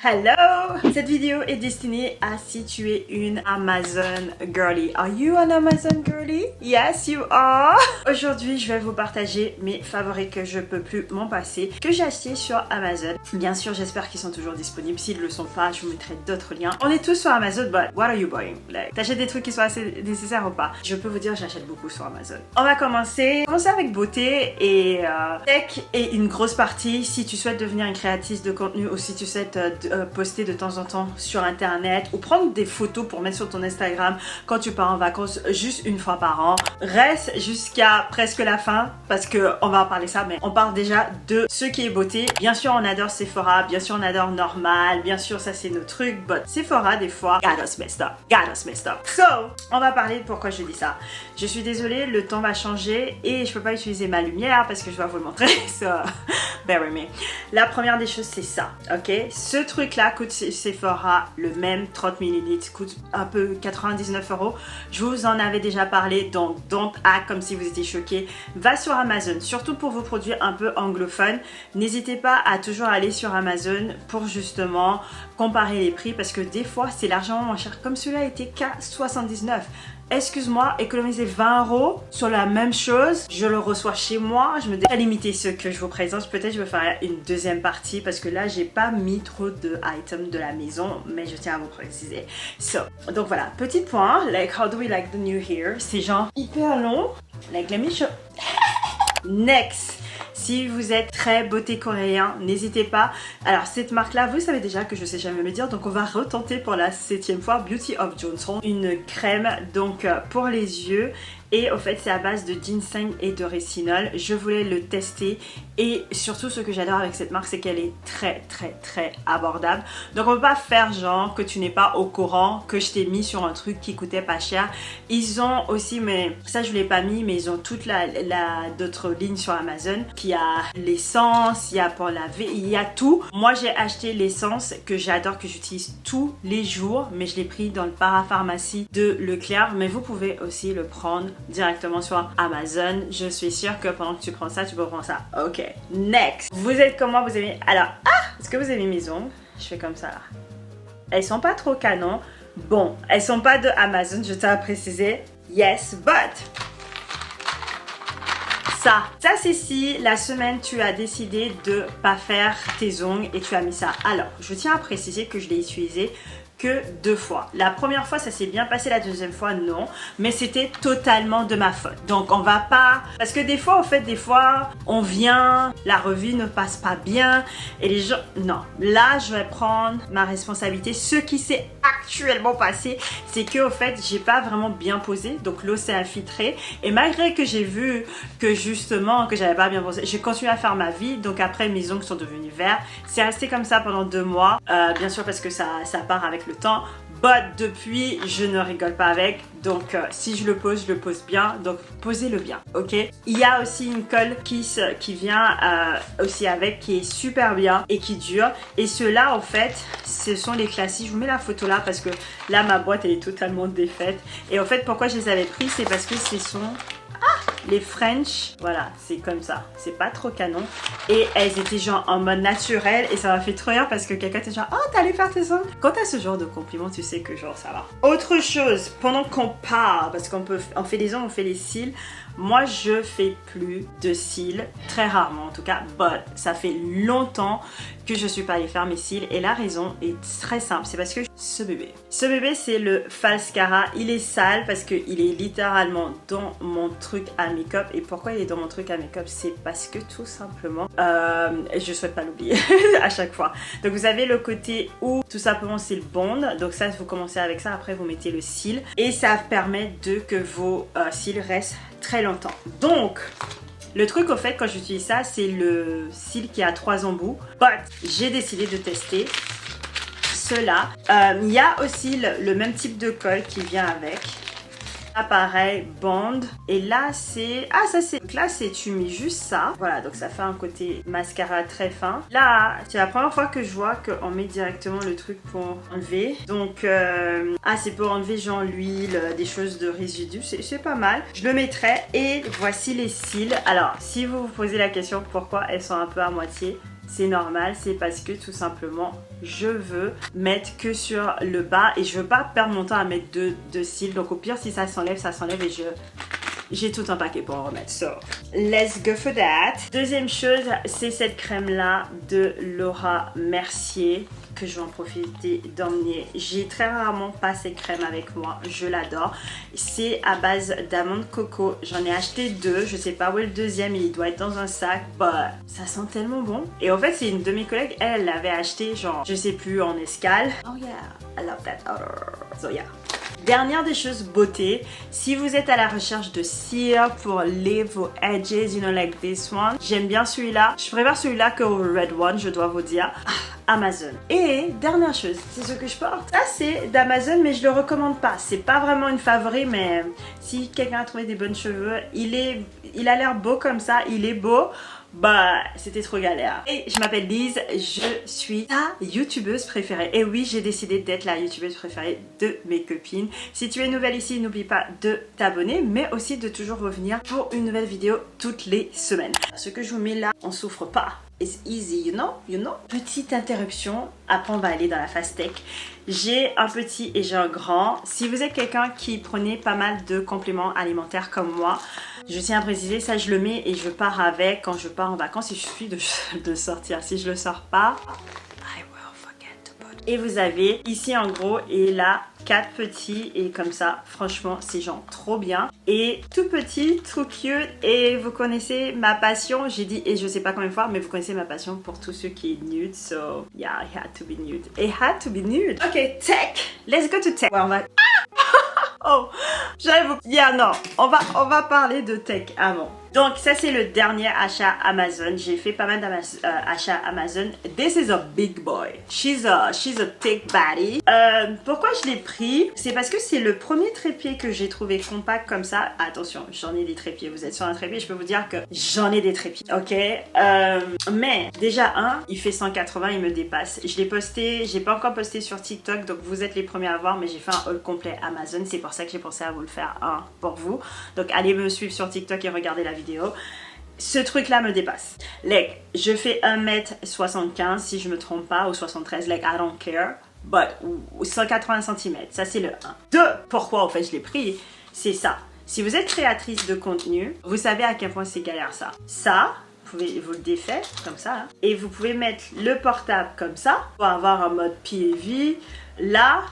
Hello! Cette vidéo est destinée à si tu es une Amazon girly. Are you an Amazon girly? Yes, you are! Aujourd'hui, je vais vous partager mes favoris que je peux plus m'en passer, que j'ai acheté sur Amazon. Bien sûr, j'espère qu'ils sont toujours disponibles. S'ils ne le sont pas, je vous mettrai d'autres liens. On est tous sur Amazon, but what are you buying? Like, t'achètes des trucs qui sont assez nécessaires ou pas? Je peux vous dire, j'achète beaucoup sur Amazon. On va commencer avec beauté et tech et une grosse partie. Si tu souhaites devenir une créatrice de contenu ou si tu souhaites poster de temps en temps sur internet ou prendre des photos pour mettre sur ton Instagram quand tu pars en vacances juste une fois par an, reste jusqu'à presque la fin parce que on va en parler ça, mais on parle déjà de ce qui est beauté. Bien sûr on adore Sephora, bien sûr on adore Normal, bien sûr ça c'est nos trucs, but Sephora des fois got us messed up. So on va parler de pourquoi je dis ça. Je suis désolée, le temps va changer et je peux pas utiliser ma lumière parce que je dois vous le montrer. So bear with me. La première des choses c'est ça, ok? Ce truc là coûte Sephora le même 30 ml, coûte un peu 99 €. Je vous en avais déjà parlé, donc don't act comme si vous étiez choqués. Va sur Amazon, surtout pour vos produits un peu anglophones. N'hésitez pas à toujours aller sur Amazon pour justement comparer les prix parce que des fois c'est largement moins cher. Comme celui-là était qu'à 79. Excuse-moi, économiser 20 € sur la même chose, je le reçois chez moi, je me dis à limiter ce que je vous présente, peut-être je vais faire une deuxième partie parce que là j'ai pas mis trop de items de la maison, mais je tiens à vous préciser. So, donc voilà, petit point, like how do we like the new hair, c'est genre hyper long, like let me show. Next. Si vous êtes très beauté coréen, n'hésitez pas. Alors cette marque là, vous savez déjà que je sais jamais me dire, donc on va retenter pour la 7e fois Beauty of Johnson, une crème donc pour les yeux. Et au fait c'est à base de ginseng et de récinol. Je voulais le tester et surtout ce que j'adore avec cette marque c'est qu'elle est très abordable. Donc on peut pas faire genre que tu n'es pas au courant que je t'ai mis sur un truc qui coûtait pas cher. Ils ont aussi, mais ça je l'ai pas mis, mais ils ont toute d'autres lignes sur Amazon qui a l'essence, il y a pour laver, il y a tout. Moi j'ai acheté l'essence que j'adore, que j'utilise tous les jours, mais je l'ai pris dans le parapharmacie de Leclerc, mais vous pouvez aussi le prendre directement sur Amazon. Je suis sûre que pendant que tu prends ça, tu peux prendre ça. Ok, next. Vous êtes comment? Vous aimez... Alors, est-ce que vous aimez mes ongles? Je fais comme ça là. Elles sont pas trop canon. Bon, elles sont pas de Amazon, je tiens à préciser. Yes, but... Ça c'est si la semaine tu as décidé de pas faire tes ongles et tu as mis ça. Alors, je tiens à préciser que je l'ai utilisé que 2 fois. La première fois ça s'est bien passé, la deuxième fois non, mais c'était totalement de ma faute. Donc on va pas, parce que des fois des fois on vient, la revue ne passe pas bien et les gens, non, là je vais prendre ma responsabilité. Ce qui s'est actuellement passé c'est que au fait j'ai pas vraiment bien posé, donc l'eau s'est infiltrée et malgré que j'ai vu que justement que j'avais pas bien posé, j'ai continué à faire ma vie. Donc après mes ongles sont devenus verts, c'est resté comme ça pendant 2 mois, bien sûr parce que ça part avec le temps, but depuis je ne rigole pas avec. Donc si je le pose bien, donc posez-le bien, ok? Il y a aussi une colle Kiss qui vient aussi avec, qui est super bien et qui dure, et ceux-là en fait ce sont les classiques. Je vous mets la photo là parce que là ma boîte elle est totalement défaite, et en fait pourquoi je les avais pris c'est parce que ce sont les French, voilà, c'est comme ça, c'est pas trop canon, et elles étaient genre en mode naturel et ça m'a fait trop rire parce que quelqu'un était genre oh t'es allé faire tes ongles. Quand t'as ce genre de compliment tu sais que genre ça va. Autre chose, pendant qu'on parle, parce on fait les ongles, on fait les cils, moi je fais plus de cils, très rarement en tout cas, but ça fait longtemps que je suis pas allée faire mes cils et la raison est très simple, c'est parce que ce bébé c'est le Falscara. Il est sale parce qu'il est littéralement dans mon truc à make-up. Et pourquoi il est dans mon truc à make-up? C'est parce que tout simplement je souhaite pas l'oublier à chaque fois. Donc vous avez le côté où tout simplement c'est le bond, donc ça vous commencez avec ça, après vous mettez le cil et ça permet que vos cils restent très longtemps. Donc le truc au fait quand j'utilise ça c'est le cil qui a 3 embouts, but j'ai décidé de tester cela. Il y a aussi le même type de colle qui vient avec. Pareil, bond, et là c'est là c'est tu mets juste ça, voilà, donc ça fait un côté mascara très fin. Là c'est la première fois que je vois qu'on met directement le truc pour enlever, donc c'est pour enlever genre l'huile, des choses de résidus, c'est pas mal. Je le mettrai et voici les cils. Alors si vous vous posez la question pourquoi elles sont un peu à moitié, c'est normal, c'est parce que tout simplement je veux mettre que sur le bas et je veux pas perdre mon temps à mettre deux cils. Donc au pire si ça s'enlève et j'ai tout un paquet pour en remettre. So, let's go for that. Deuxième chose, c'est cette crème là de Laura Mercier que je vais en profiter d'emmener. J'ai très rarement pas cette crème avec moi, je l'adore. C'est à base d'amande coco. J'en ai acheté deux, je sais pas où est le deuxième, il doit être dans un sac. Bah, ça sent tellement bon. Et en fait, c'est une de mes collègues, elle l'avait acheté genre, je sais plus, en escale. Oh yeah, I love that odor. So yeah. Dernière des choses beauté, si vous êtes à la recherche de cire pour leave vos edges, you know, like this one, j'aime bien celui-là. Je préfère celui-là que le red one, je dois vous dire. Amazon. Et dernière chose, c'est ce que je porte. Ça c'est d'Amazon, mais je le recommande pas. C'est pas vraiment une favori, mais si quelqu'un a trouvé des bonnes cheveux, il a l'air beau comme ça, il est beau. Bah, c'était trop galère. Et je m'appelle Lise, je suis ta youtubeuse préférée. Et oui, j'ai décidé d'être la youtubeuse préférée de mes copines. Si tu es nouvelle ici, n'oublie pas de t'abonner, mais aussi de toujours revenir pour une nouvelle vidéo toutes les semaines. Ce que je vous mets là, on souffre pas. It's easy, you know? Petite interruption, après on va aller dans la fast tech. J'ai un petit et j'ai un grand. Si vous êtes quelqu'un qui prenait pas mal de compléments alimentaires comme moi, je tiens à préciser, ça je le mets et je pars avec quand je pars en vacances. Il suffit de sortir. Si je le sors pas, I will forget to put. Et vous avez ici en gros et là 4 petits et comme ça, franchement, c'est genre trop bien. Et tout petit, trop cute. Et vous connaissez ma passion, j'ai dit, et je sais pas combien de fois, mais vous connaissez ma passion pour tous ceux qui est nude. So, yeah, it had to be nude. It had to be nude. Ok, tech. Let's go to tech. Ouais, on va... Oh, j'allais vous... Yeah, non, on va parler de tech avant. Donc ça c'est le dernier achat Amazon. J'ai fait pas mal d'achats Amazon. This is a big boy. She's a thick body. Pourquoi je l'ai pris? C'est parce que c'est le premier trépied que j'ai trouvé compact comme ça. Attention, j'en ai des trépieds. Vous êtes sur un trépied, je peux vous dire que j'en ai des trépieds. Ok. Mais déjà il fait 180, il me dépasse. Je l'ai posté, j'ai pas encore posté sur TikTok, donc vous êtes les premiers à voir, mais j'ai fait un haul complet Amazon. C'est pour ça que j'ai pensé à vous le faire pour vous. Donc allez me suivre sur TikTok et regardez la vidéo. Ce truc là me dépasse. Like, je fais 1m75 si je me trompe pas, ou 73, like I don't care, but 180 cm, ça c'est le 1. 2, pourquoi en fait je l'ai pris, c'est ça. Si vous êtes créatrice de contenu, vous savez à quel point c'est galère ça. Ça, vous le défaire comme ça, hein, et vous pouvez mettre le portable comme ça pour avoir un mode PAV. Là,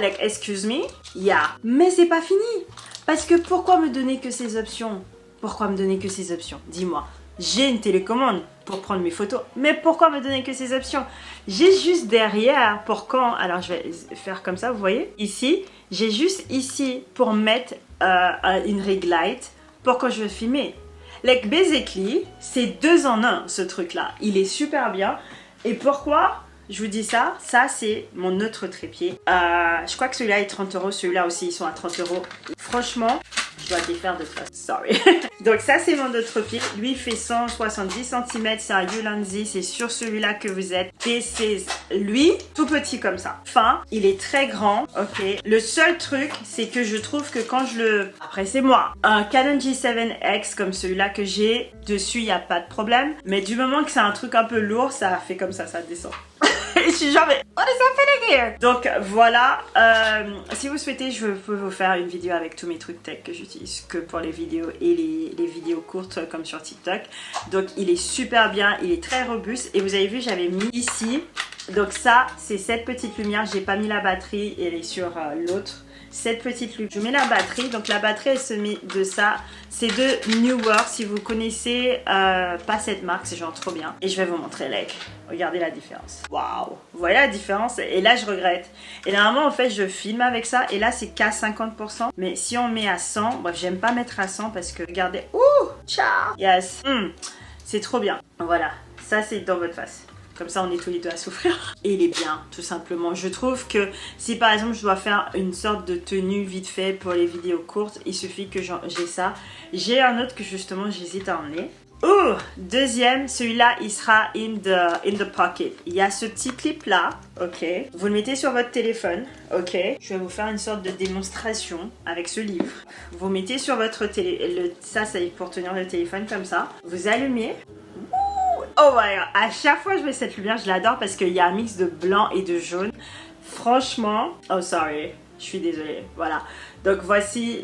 like excuse me, yeah. Mais c'est pas fini. Parce que pourquoi me donner que ces options? Pourquoi me donner que ces options? Dis-moi. J'ai une télécommande pour prendre mes photos, mais pourquoi me donner que ces options? J'ai juste derrière pour quand... Alors je vais faire comme ça, vous voyez? Ici, j'ai juste ici pour mettre une ring light pour quand je veux filmer. Like basically, c'est 2 en 1 ce truc là. Il est super bien. Et pourquoi je vous dis ça? Ça c'est mon autre trépied. Je crois que celui-là est 30 €. Celui-là aussi ils sont à 30 €. Franchement, je dois défaire de toi. Sorry. Donc ça c'est mon autre pied. Lui il fait 170 cm. C'est un Ulanzi. C'est sur celui-là que vous êtes. C'est lui tout petit comme ça. Enfin, il est très grand. Ok. Le seul truc c'est que je trouve que quand je le... Après c'est moi. Un Canon G7X comme celui-là que j'ai. Dessus il n'y a pas de problème. Mais du moment que c'est un truc un peu lourd, ça fait comme ça descend. Je suis genre, mais what is happening here? Donc voilà, si vous souhaitez, je peux vous faire une vidéo avec tous mes trucs tech que j'utilise que pour les vidéos et les vidéos courtes comme sur TikTok. Donc il est super bien, il est très robuste. Et vous avez vu, j'avais mis ici. Donc ça, c'est cette petite lumière. J'ai pas mis la batterie, elle est sur l'autre. Cette petite lumière. Je mets la batterie. Donc la batterie, elle se met de ça. C'est de Newer. Si vous connaissez pas cette marque, c'est genre trop bien. Et je vais vous montrer, like. Regardez la différence. Waouh! Vous voyez la différence? Et là, je regrette. Et normalement, en fait, je filme avec ça. Et là, c'est qu'à 50%. Mais si on met à 100, bref, j'aime pas mettre à 100 parce que, regardez. Ouh! Ciao! Yes! C'est trop bien. Voilà. Ça, c'est dans votre face. Comme ça, on est tous les deux à souffrir. Et il est bien, tout simplement. Je trouve que si par exemple, je dois faire une sorte de tenue vite fait pour les vidéos courtes, il suffit que j'ai ça. J'ai un autre que justement, j'hésite à emmener. Oh, deuxième, celui-là, il sera in the pocket. Il y a ce petit clip là, ok. Vous le mettez sur votre téléphone, ok. Je vais vous faire une sorte de démonstration avec ce livre. Vous mettez sur votre téléphone, ça c'est pour tenir le téléphone comme ça. Vous allumez. Oh my god, à chaque fois que je mets cette lumière, je l'adore parce qu'il y a un mix de blanc et de jaune. Franchement, oh sorry, je suis désolée, voilà. Donc voici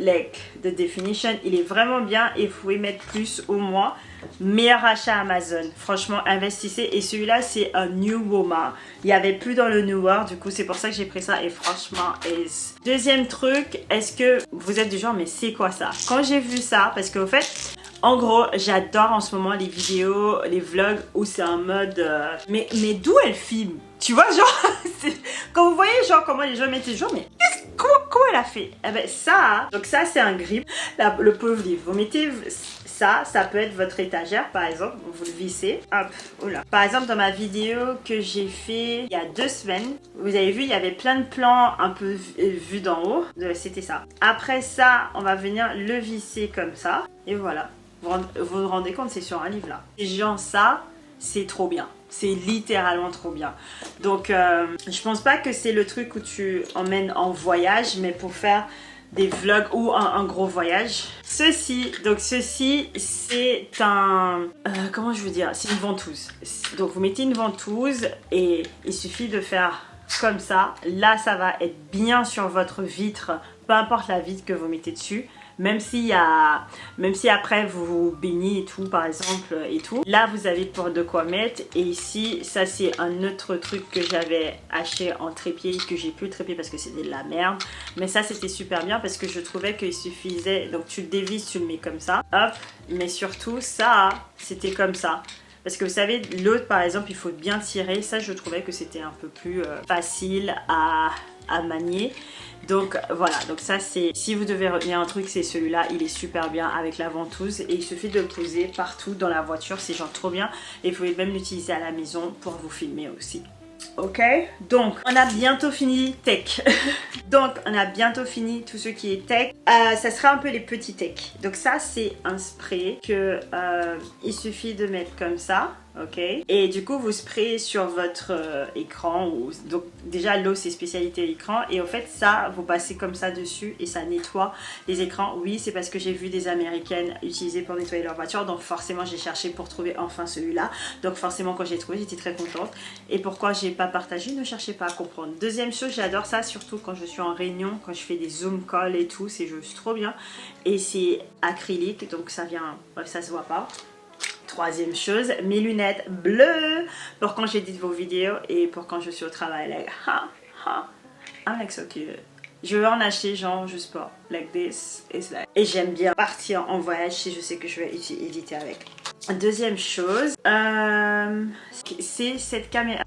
the definition, il est vraiment bien et vous pouvez mettre plus ou moins. Meilleur achat Amazon, franchement investissez. Et celui-là c'est un New Woman, il n'y avait plus dans le Newer, du coup c'est pour ça que j'ai pris ça et franchement deuxième truc, est-ce que vous êtes du genre mais c'est quoi ça? Quand j'ai vu ça, parce qu'au fait en gros, j'adore en ce moment les vidéos, les vlogs où c'est en mode... Mais d'où elle filme? Tu vois, genre... Quand vous voyez, genre, comment les gens mettent les gens, mais comment elle a fait? Eh ben, ça, donc ça, c'est un grip. Le pauvre livre. Vous mettez ça peut être votre étagère, par exemple. Vous le vissez. Hop, oula. Par exemple, dans ma vidéo que j'ai fait il y a 2 semaines, vous avez vu, il y avait plein de plans un peu vus d'en haut. C'était ça. Après ça, on va venir le visser comme ça. Et voilà. Vous vous rendez compte, c'est sur un livre là. Et genre ça, c'est trop bien. C'est littéralement trop bien. Donc, je pense pas que c'est le truc où tu emmènes en voyage, mais pour faire des vlogs ou un gros voyage. Ceci, c'est un... comment je veux dire? C'est une ventouse. Donc, vous mettez une ventouse et il suffit de faire comme ça. Là, ça va être bien sur votre vitre, peu importe la vitre que vous mettez dessus. Même si après vous vous baignez et tout par exemple et tout, là vous avez pour de quoi mettre. Et ici ça c'est un autre truc que j'avais acheté en trépied, que j'ai plus trépied parce que c'était de la merde, mais ça c'était super bien parce que je trouvais qu'il suffisait, donc tu le dévisses, tu le mets comme ça, hop, mais surtout ça c'était comme ça. Parce que vous savez, l'autre par exemple, il faut bien tirer. Ça, je trouvais que c'était un peu plus facile à manier. Donc voilà, donc ça c'est... Si vous devez retenir un truc, c'est celui-là. Il est super bien avec la ventouse. Et il suffit de le poser partout dans la voiture. C'est genre trop bien. Et vous pouvez même l'utiliser à la maison pour vous filmer aussi. Ok, donc on a bientôt fini tech. Donc on a bientôt fini tout ce qui est tech. Ça sera un peu les petits tech. Donc ça c'est un spray que il suffit de mettre comme ça. Ok, et du coup vous sprayez sur votre écran. Donc déjà l'eau c'est spécialité écran. Et au fait ça vous passez comme ça dessus et ça nettoie les écrans. Oui, c'est parce que j'ai vu des américaines utiliser pour nettoyer leur voiture. Donc forcément j'ai cherché pour trouver enfin celui-là. Donc forcément quand j'ai trouvé j'étais très contente. Et pourquoi j'ai pas partagé, ne cherchez pas à comprendre. Deuxième chose, j'adore ça surtout quand je suis en réunion, quand je fais des zoom calls et tout, c'est juste trop bien. Et c'est acrylique, donc ça vient, bref, ça se voit pas. Troisième chose, mes lunettes bleues pour quand j'édite vos vidéos et pour quand je suis au travail. Like, I'm like so cute. Je veux en acheter genre juste pour like this is like. Et j'aime bien partir en voyage si je sais que je vais éditer avec. Deuxième chose, c'est cette caméra.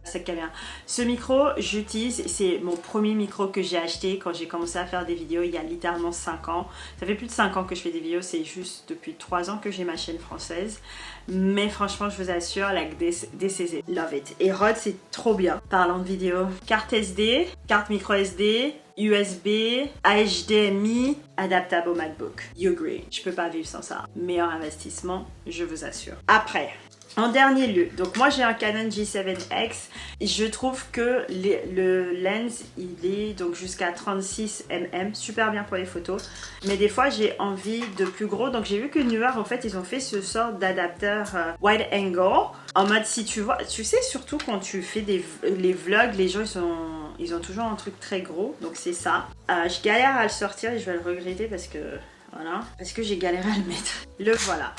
Ce micro, j'utilise, c'est mon premier micro que j'ai acheté quand j'ai commencé à faire des vidéos il y a littéralement 5 ans. Ça fait plus de 5 ans que je fais des vidéos, c'est juste depuis 3 ans que j'ai ma chaîne française. Mais franchement, je vous assure, like this is it. Love it. Et Rode, c'est trop bien. Parlant de vidéo, carte SD, carte micro SD, USB, HDMI, adaptable au MacBook. You agree. Je peux pas vivre sans ça. Meilleur investissement, je vous assure. Après, en dernier lieu, donc moi j'ai un Canon G7X. Je trouve que le lens il est donc jusqu'à 36 mm, super bien pour les photos. Mais des fois j'ai envie de plus gros, donc j'ai vu que Newer en fait ils ont fait ce sort d'adapteur wide angle. En mode si tu vois, tu sais surtout quand tu fais les vlogs, les gens ils ont toujours un truc très gros, donc c'est ça. Je galère à le sortir et je vais le regretter parce que voilà, parce que j'ai galéré à le mettre. Le voilà.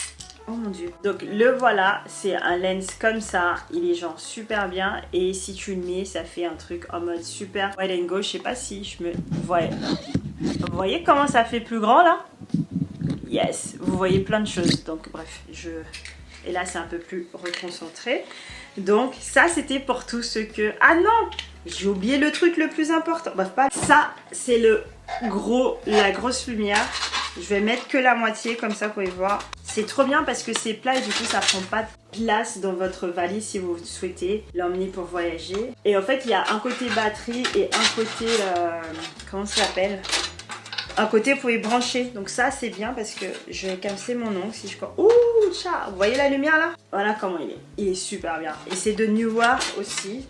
Oh mon dieu. Donc le voilà, c'est un lens comme ça. Il est genre super bien. Et si tu le mets, ça fait un truc en mode super wide angle. Je sais pas si je me... Vous voyez comment ça fait plus grand là? Yes. Vous voyez plein de choses. Donc bref, Et là c'est un peu plus reconcentré. Donc ça c'était pour tout ce que... Ah non! J'ai oublié le truc le plus important. Bref, pas... Ça c'est la grosse lumière. Je vais mettre que la moitié comme ça vous pouvez voir. C'est trop bien parce que c'est plat et du coup ça prend pas de place dans votre valise si vous souhaitez l'emmener pour voyager. Et en fait il y a un côté batterie et un côté comment ça s'appelle, un côté vous pouvez brancher. Donc ça c'est bien parce que je vais casser mon ongle si je... Ouh chat, vous voyez la lumière là? Voilà comment il est. Il est super bien. Et c'est de Newer aussi.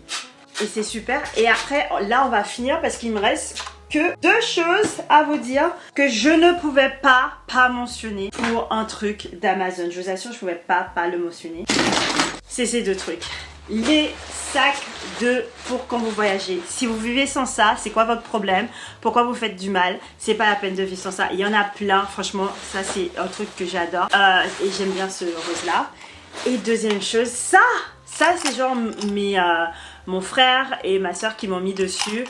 Et c'est super. Et après là on va finir parce qu'il me reste que 2 choses à vous dire que je ne pouvais pas mentionner pour un truc d'Amazon. Je vous assure, je ne pouvais pas le mentionner. c'est ces deux trucs. Les sacs pour quand vous voyagez. Si vous vivez sans ça, c'est quoi votre problème? Pourquoi vous faites du mal? C'est pas la peine de vivre sans ça. Il y en a plein, franchement, ça c'est un truc que j'adore. Et j'aime bien ce rose là. Et deuxième chose, ça c'est genre mon frère et ma soeur qui m'ont mis dessus.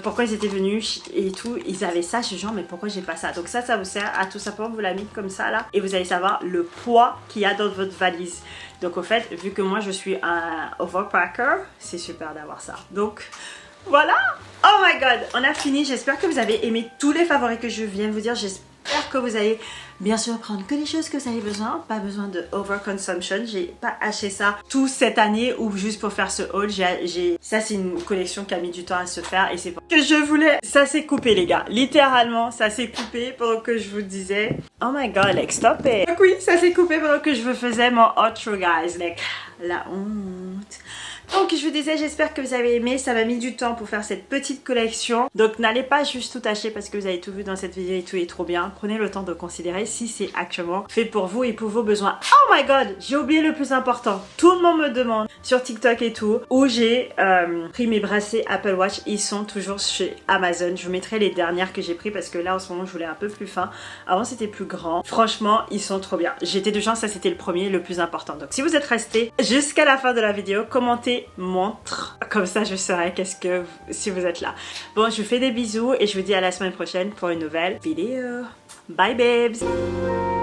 Pourquoi ils étaient venus et tout, ils avaient ça. Je suis genre mais pourquoi j'ai pas ça? Donc ça vous sert à tout simplement vous la mis comme ça là. Et vous allez savoir le poids qu'il y a dans votre valise. Donc au fait, vu que moi je suis un overpacker, c'est super d'avoir ça. Donc voilà. Oh my god, on a fini. J'espère que vous avez aimé tous les favoris que je viens de vous dire. J'espère que vous allez bien sûr prendre que les choses que vous avez besoin. Pas besoin de overconsumption. J'ai pas acheté ça tout cette année ou juste pour faire ce haul. Ça c'est une collection qui a mis du temps à se faire et c'est pour que je voulais. Ça s'est coupé les gars. Littéralement ça s'est coupé pendant que je vous disais. Oh my god, like stop it. Donc oui, ça s'est coupé pendant que je vous faisais mon outro guys. Like la honte. Donc je vous disais, j'espère que vous avez aimé, ça m'a mis du temps pour faire cette petite collection. Donc n'allez pas juste tout acheter parce que vous avez tout vu dans cette vidéo et tout est trop bien. Prenez le temps de considérer si c'est actuellement fait pour vous et pour vos besoins. Oh my god, j'ai oublié le plus important. Tout le monde me demande sur TikTok et tout où j'ai pris mes bracelets Apple Watch. Ils sont toujours chez Amazon. Je vous mettrai les dernières que j'ai pris parce que là en ce moment je voulais un peu plus fin. Avant c'était plus grand. Franchement, ils sont trop bien. J'étais de chance, ça c'était le premier, le plus important. Donc si vous êtes resté jusqu'à la fin de la vidéo, commentez montre, comme ça je saurai si vous êtes là. Bon, je vous fais des bisous et je vous dis à la semaine prochaine pour une nouvelle vidéo. Bye babes.